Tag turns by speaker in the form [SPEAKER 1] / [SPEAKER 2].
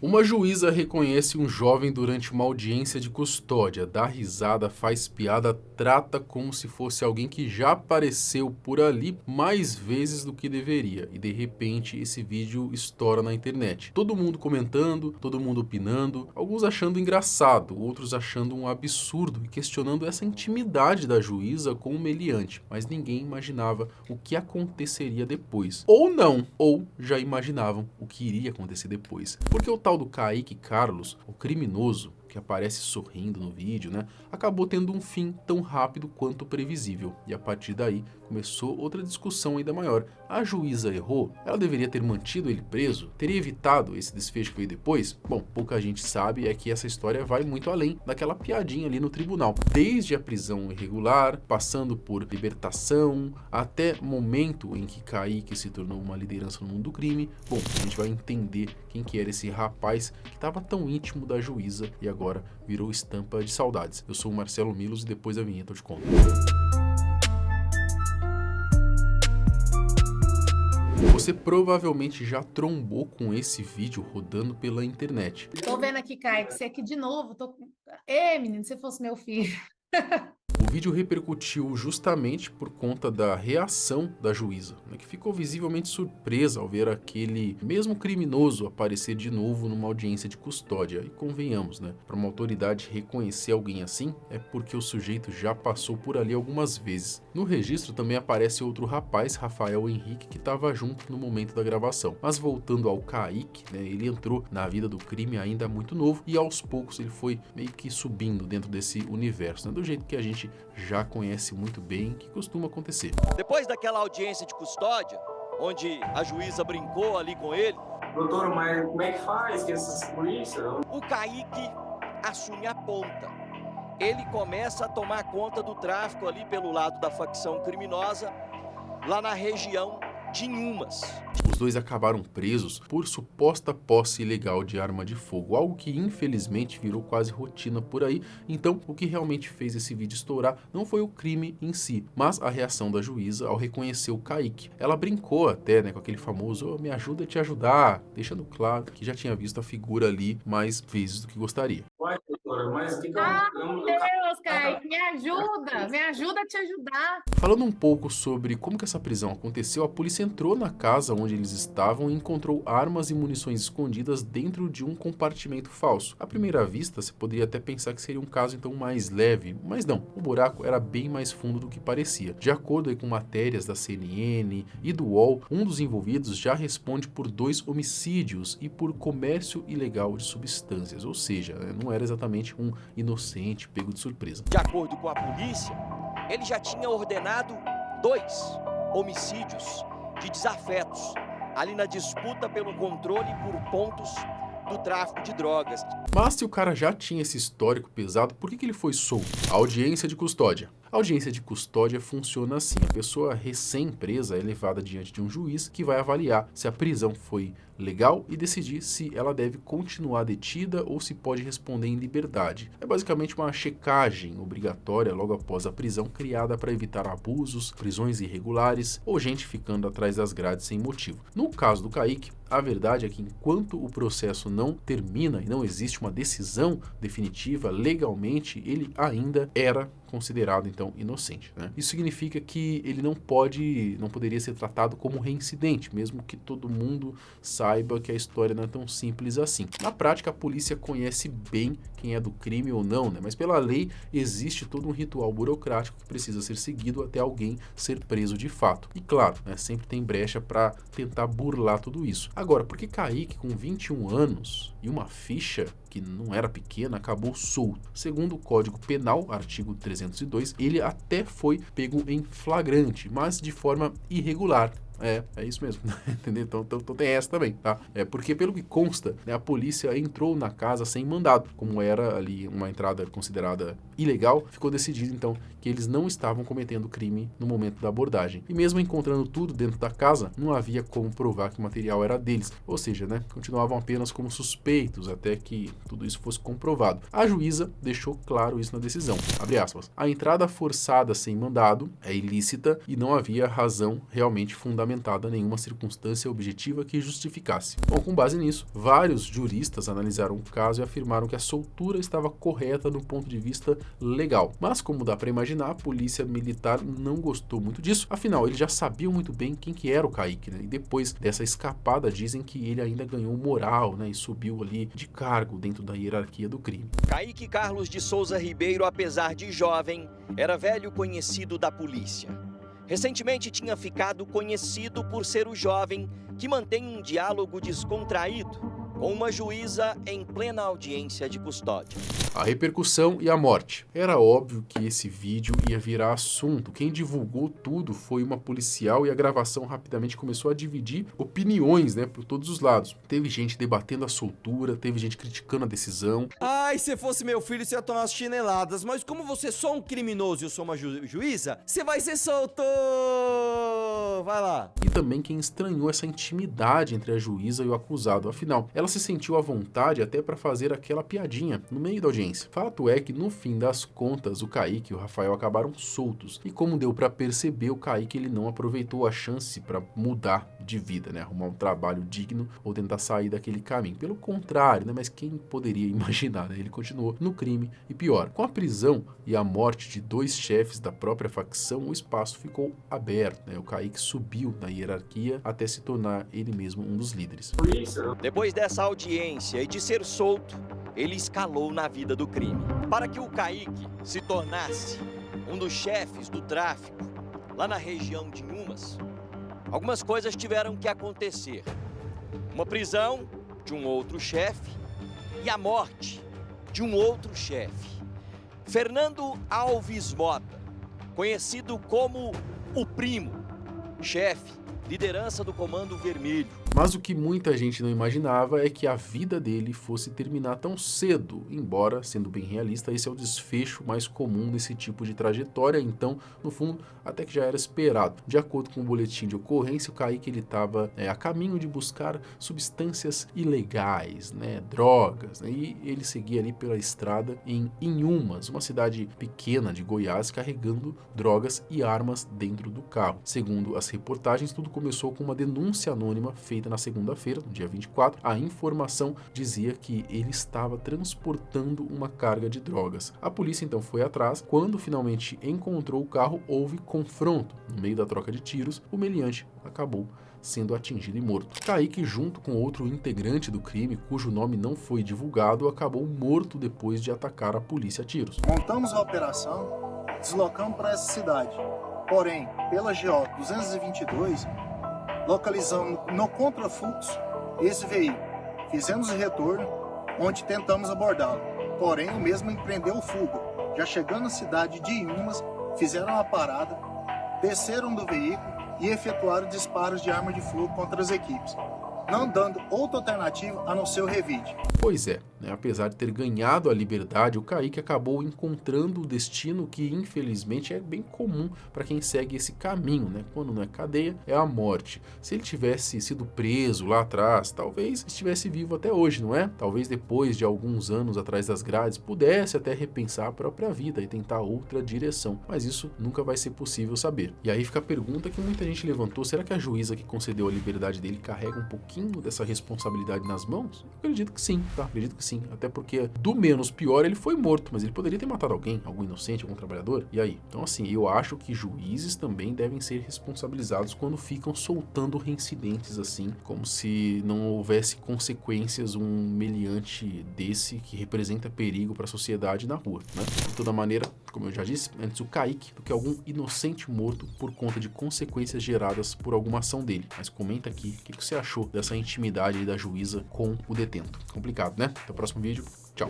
[SPEAKER 1] Uma juíza reconhece um jovem durante uma audiência de custódia, dá risada, faz piada, trata como se fosse alguém que já apareceu por ali mais vezes do que deveria. E de repente esse vídeo estoura na internet. Todo mundo comentando, todo mundo opinando, alguns achando engraçado, outros achando um absurdo e questionando essa intimidade da juíza com o meliante. Mas ninguém imaginava o que aconteceria depois. Ou não, ou já imaginavam o que iria acontecer depois. Porque o tal do Kaique Carlos, o criminoso, que aparece sorrindo no vídeo, né, acabou tendo um fim tão rápido quanto previsível. E a partir daí começou outra discussão ainda maior. A juíza errou? Ela deveria ter mantido ele preso? Teria evitado esse desfecho que veio depois? Bom, pouca gente sabe é que essa história vai muito além daquela piadinha ali no tribunal. Desde a prisão irregular, passando por libertação, até o momento em que Kaique se tornou uma liderança no mundo do crime. Bom, a gente vai entender quem que era esse rapaz que estava tão íntimo da juíza e agora virou estampa de saudades. Eu sou o Marcelo Milos e depois da vinheta eu te conto. Você provavelmente já trombou com esse vídeo rodando pela internet.
[SPEAKER 2] Tô vendo aqui, Kaique, você aqui de novo. Ê, menino, se fosse meu filho.
[SPEAKER 1] O vídeo repercutiu justamente por conta da reação da juíza, né, que ficou visivelmente surpresa ao ver aquele mesmo criminoso aparecer de novo numa audiência de custódia. E convenhamos, né, para uma autoridade reconhecer alguém assim, é porque o sujeito já passou por ali algumas vezes. No registro também aparece outro rapaz, Rafael Henrique, que estava junto no momento da gravação. Mas voltando ao Kaique, né, ele entrou na vida do crime ainda muito novo e aos poucos ele foi meio que subindo dentro desse universo, né, do jeito que a gente já conhece muito bem, que costuma acontecer.
[SPEAKER 3] Depois daquela audiência de custódia, onde a juíza brincou ali com ele,
[SPEAKER 4] doutor, mas como é que faz que essas polícias?
[SPEAKER 3] o Kaique assume a ponta. Ele começa a tomar conta do tráfico ali pelo lado da facção criminosa, lá na região de Inhumas.
[SPEAKER 1] Os dois acabaram presos por suposta posse ilegal de arma de fogo, algo que infelizmente virou quase rotina por aí. Então, o que realmente fez esse vídeo estourar não foi o crime em si, mas a reação da juíza ao reconhecer o Kaique. Ela brincou até, né, com aquele famoso me ajuda a te ajudar, deixando claro que já tinha visto a figura ali mais vezes do que gostaria.
[SPEAKER 4] Uai, doutora, mas o que
[SPEAKER 2] Meu Deus, Kaique, me ajuda a te ajudar.
[SPEAKER 1] Falando um pouco sobre como que essa prisão aconteceu, a polícia entrou na casa onde eles estavam e encontrou armas e munições escondidas dentro de um compartimento falso. À primeira vista, você poderia até pensar que seria um caso então mais leve, mas não, o buraco era bem mais fundo do que parecia. De acordo aí com matérias da CNN e do UOL, um dos envolvidos já responde por 2 homicídios e por comércio ilegal de substâncias, ou seja, não era exatamente um inocente pego de surpresa.
[SPEAKER 3] De acordo com a polícia, ele já tinha ordenado 2 homicídios de desafetos, ali na disputa pelo controle por pontos do tráfico de drogas.
[SPEAKER 1] Mas se o cara já tinha esse histórico pesado, por que ele foi solto? A audiência de custódia. A audiência de custódia funciona assim: a pessoa recém-presa é levada diante de um juiz que vai avaliar se a prisão foi legal e decidir se ela deve continuar detida ou se pode responder em liberdade. É basicamente uma checagem obrigatória logo após a prisão, criada para evitar abusos, prisões irregulares ou gente ficando atrás das grades sem motivo. No caso do Kaique, a verdade é que enquanto o processo não termina e não existe uma decisão definitiva legalmente, ele ainda era considerado então inocente, né? Isso significa que ele não poderia ser tratado como reincidente, mesmo que todo mundo saiba que a história não é tão simples assim. Na prática, a polícia conhece bem quem é do crime ou não, né? Mas pela lei existe todo um ritual burocrático que precisa ser seguido até alguém ser preso de fato. E claro, né, sempre tem brecha para tentar burlar tudo isso. Agora, por que Kaique, com 21 anos e uma ficha que não era pequena, acabou solto? Segundo o Código Penal, artigo 302, ele até foi pego em flagrante, mas de forma irregular. É isso mesmo, entendeu? Então tem essa também, tá? Porque pelo que consta, né, a polícia entrou na casa sem mandado. Como era ali uma entrada considerada ilegal, ficou decidido então que eles não estavam cometendo crime no momento da abordagem. E mesmo encontrando tudo dentro da casa, não havia como provar que o material era deles. Ou seja, né, continuavam apenas como suspeitos até que tudo isso fosse comprovado. A juíza deixou claro isso na decisão. Abre aspas. A entrada forçada sem mandado é ilícita e não havia razão realmente fundamental fundamentada nenhuma circunstância objetiva que justificasse. Bom, com base nisso, vários juristas analisaram o caso e afirmaram que a soltura estava correta do ponto de vista legal. Mas, como dá para imaginar, a polícia militar não gostou muito disso, afinal, eles já sabiam muito bem quem que era o Kaique, né? E depois dessa escapada, dizem que ele ainda ganhou moral, né? E subiu ali de cargo dentro da hierarquia do crime.
[SPEAKER 3] Kaique Carlos de Souza Ribeiro, apesar de jovem, era velho conhecido da polícia. Recentemente tinha ficado conhecido por ser o jovem que mantém um diálogo descontraído com uma juíza em plena audiência de custódia.
[SPEAKER 1] A repercussão e a morte. Era óbvio que esse vídeo ia virar assunto. Quem divulgou tudo foi uma policial e a gravação rapidamente começou a dividir opiniões, né, por todos os lados. Teve gente debatendo a soltura, teve gente criticando a decisão.
[SPEAKER 5] Ai, se fosse meu filho, você ia tomar umas chineladas, mas como você é só um criminoso e eu sou uma juíza, você vai ser solto! Vai lá!
[SPEAKER 1] E também quem estranhou essa intimidade entre a juíza e o acusado. Afinal, ela se sentiu à vontade até para fazer aquela piadinha no meio da audiência. Fato é que, no fim das contas, o Kaique e o Rafael acabaram soltos. E como deu para perceber, o Kaique ele não aproveitou a chance para mudar de vida, né? Arrumar um trabalho digno ou tentar sair daquele caminho. Pelo contrário, né? Mas quem poderia imaginar, né? Ele continuou no crime e pior. Com a prisão e a morte de 2 chefes da própria facção, o espaço ficou aberto, né? O Kaique subiu na hierarquia até se tornar ele mesmo um dos líderes.
[SPEAKER 4] Polícia?
[SPEAKER 3] Depois dessa audiência e de ser solto, ele escalou na vida do crime. Para que o Kaique se tornasse um dos chefes do tráfico lá na região de Inhumas, algumas coisas tiveram que acontecer. Uma prisão de um outro chefe e a morte de um outro chefe. Fernando Alves Mota, conhecido como o Primo, chefe, liderança do Comando Vermelho.
[SPEAKER 1] Mas o que muita gente não imaginava é que a vida dele fosse terminar tão cedo, embora, sendo bem realista, esse é o desfecho mais comum desse tipo de trajetória, então, no fundo, até que já era esperado. De acordo com o boletim de ocorrência, o Kaique estava a caminho de buscar substâncias ilegais, né, drogas, né, e ele seguia ali pela estrada em Inhumas, uma cidade pequena de Goiás, carregando drogas e armas dentro do carro. Segundo as reportagens, tudo começou com uma denúncia anônima feita na segunda-feira, no dia 24, a informação dizia que ele estava transportando uma carga de drogas. A polícia então foi atrás. Quando finalmente encontrou o carro, houve confronto. No meio da troca de tiros, o meliante acabou sendo atingido e morto. Kaique, junto com outro integrante do crime, cujo nome não foi divulgado, acabou morto depois de atacar a polícia a tiros.
[SPEAKER 6] Montamos a operação, deslocamos para essa cidade. Porém, pela GO 222, localizamos no contrafluxo esse veículo. Fizemos o retorno, onde tentamos abordá-lo. Porém, o mesmo empreendeu fuga. Já chegando na cidade de Inhumas, fizeram uma parada, desceram do veículo e efetuaram disparos de arma de fogo contra as equipes, não dando outra alternativa a não ser o revide.
[SPEAKER 1] Pois é, né? Apesar de ter ganhado a liberdade, o Kaique acabou encontrando o destino que, infelizmente, é bem comum para quem segue esse caminho, né? Quando não é cadeia, é a morte. Se ele tivesse sido preso lá atrás, talvez estivesse vivo até hoje, não é? Talvez depois de alguns anos atrás das grades, pudesse até repensar a própria vida e tentar outra direção. Mas isso nunca vai ser possível saber. E aí fica a pergunta que muita gente levantou: será que a juíza que concedeu a liberdade dele carrega um pouquinho dessa responsabilidade nas mãos? Eu acredito que sim. Tá, acredito que sim, até porque do menos pior ele foi morto, mas ele poderia ter matado alguém, algum inocente, algum trabalhador, e aí? Então assim, eu acho que juízes também devem ser responsabilizados quando ficam soltando reincidentes assim, como se não houvesse consequências um meliante desse que representa perigo para a sociedade na rua, né? De toda maneira, como eu já disse, antes o Kaique do que algum inocente morto por conta de consequências geradas por alguma ação dele. Mas comenta aqui o que você achou dessa intimidade da juíza com o detento. Complicado, né? Até o próximo vídeo. Tchau.